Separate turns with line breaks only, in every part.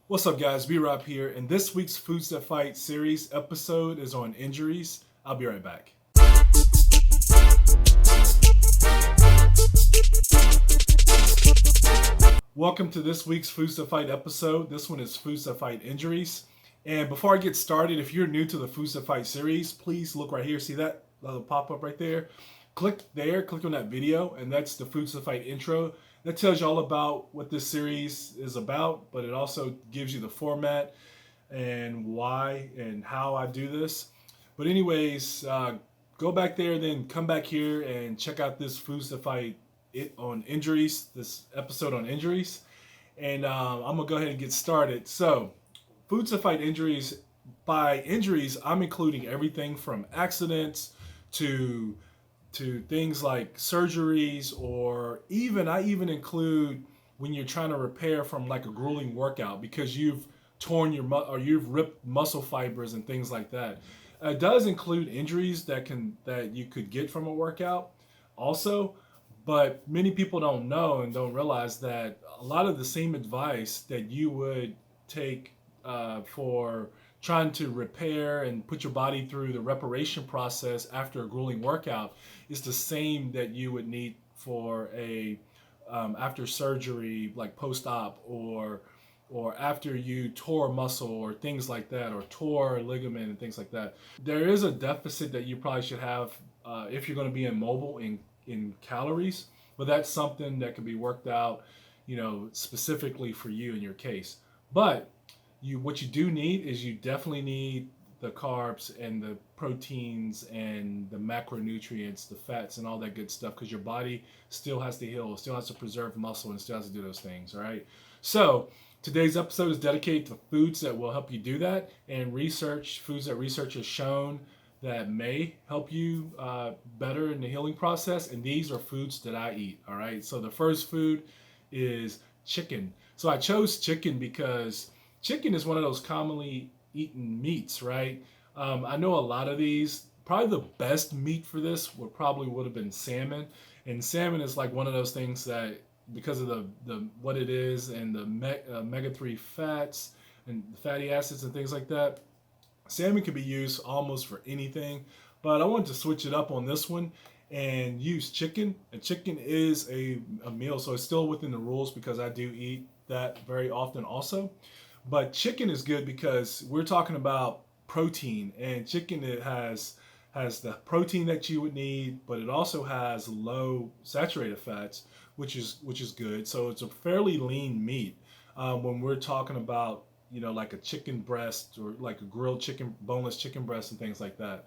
What's up, guys? B-Rob here, and this week's Foods That Fight series episode is on injuries. I'll be right back. Welcome to this week's Foods That Fight episode. This one is Foods That Fight Injuries. And before I get started, if you're new to the Foods That Fight series, please look right here. See that little pop-up right there? Click there, click on that video, and that's the Foods That Fight intro. That tells you all about what this series is about, but it also gives you the format and why and how I do this. But anyways, go back there, then come back here and check out this Foods to Fight on injuries, this episode on injuries. And I'm going to go ahead and get started. So, Foods to Fight injuries. By injuries, I'm including everything from accidents to things like surgeries, or I even include when you're trying to repair from like a grueling workout because you've torn or you've ripped muscle fibers and things like that. It does include injuries that you could get from a workout also, but many people don't know and don't realize that a lot of the same advice that you would take for trying to repair and put your body through the reparation process after a grueling workout is the same that you would need for a after surgery, like post-op, or after you tore a muscle or things like that, or tore a ligament and things like that. There is a deficit that you probably should have if you're going to be immobile in calories, but that's something that can be worked out, specifically for you in your case. But what you do need is you definitely need the carbs and the proteins and the macronutrients, the fats and all that good stuff, because your body still has to heal, still has to preserve muscle, and still has to do those things. All right. So today's episode is dedicated to foods that will help you do that, and foods that research has shown that may help you better in the healing process. And these are foods that I eat. All right. So the first food is chicken. So I chose chicken because chicken is one of those commonly eaten meats, right? I know a lot of these. Probably the best meat for this would have been salmon, and salmon is like one of those things that, because of the what it is and the omega-3 fats and fatty acids and things like that, salmon can be used almost for anything. But I wanted to switch it up on this one and use chicken. And chicken is a meal, so it's still within the rules because I do eat that very often also. But chicken is good because we're talking about protein, and chicken, it has the protein that you would need, but it also has low saturated fats, which is good. So it's a fairly lean meat when we're talking about like a chicken breast or like a grilled chicken, boneless chicken breast and things like that.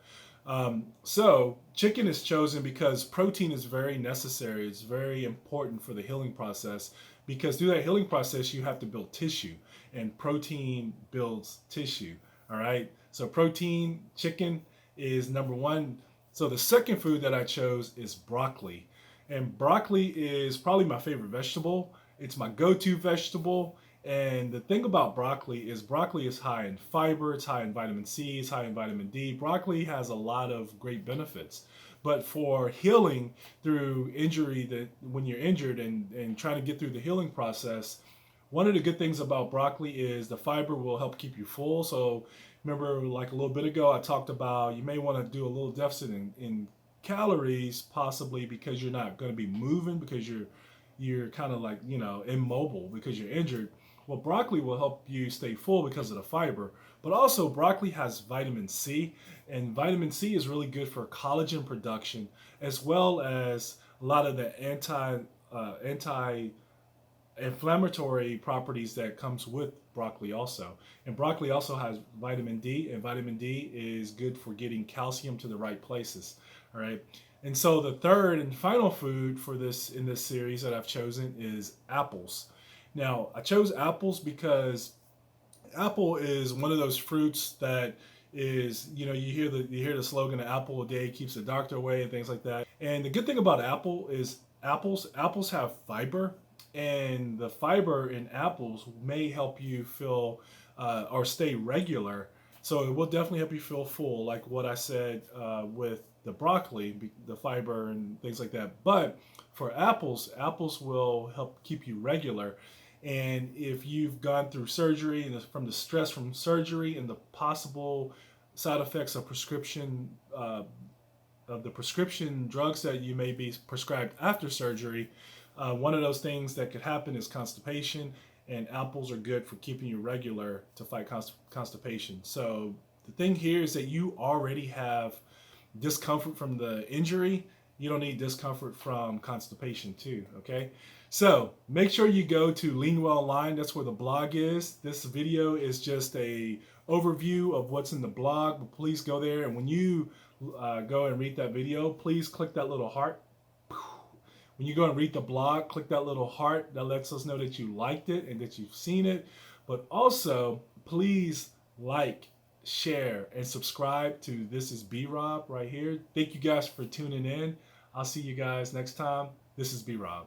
So chicken is chosen because protein is very necessary. It's very important for the healing process, because through that healing process you have to build tissue, and protein builds tissue. All right. So protein, chicken is number one. So the second food that I chose is broccoli. And broccoli is probably my favorite vegetable. It's my go-to vegetable. And the thing about broccoli is high in fiber, it's high in vitamin C, it's high in vitamin D. Broccoli has a lot of great benefits. But for healing through injury, that when you're injured and trying to get through the healing process, one of the good things about broccoli is the fiber will help keep you full. So remember, like a little bit ago, I talked about you may want to do a little deficit in calories, possibly because you're not going to be moving, because you're kind of like immobile because you're injured. Well, broccoli will help you stay full because of the fiber, but also broccoli has vitamin C, and vitamin C is really good for collagen production, as well as a lot of the anti inflammatory properties that comes with broccoli also. And broccoli also has vitamin D, and vitamin D is good for getting calcium to the right places. All right. And so the third and final food for this in this series that I've chosen is apples. Now, I chose apples because apple is one of those fruits that is, you hear the slogan, "An apple a day keeps the doctor away," and things like that. And the good thing about apple is apples have fiber, and the fiber in apples may help you feel or stay regular. So it will definitely help you feel full, like what I said with the broccoli, the fiber and things like that. But for apples will help keep you regular. And if you've gone through surgery and from the stress from surgery and the possible side effects of the prescription drugs that you may be prescribed after surgery, one of those things that could happen is constipation, and apples are good for keeping you regular to fight constipation. So the thing here is that you already have discomfort from the injury. You don't need discomfort from constipation too, okay? So make sure you go to LEANWell Online. That's where the blog is. This video is just a overview of what's in the blog, but please go there. And when you go and read that video, please click that little heart. When you go and read the blog, click that little heart. That lets us know that you liked it and that you've seen it. But also, please like, share, and subscribe to This is B-Rob right here. Thank you guys for tuning in. I'll see you guys next time. This is B-Rob.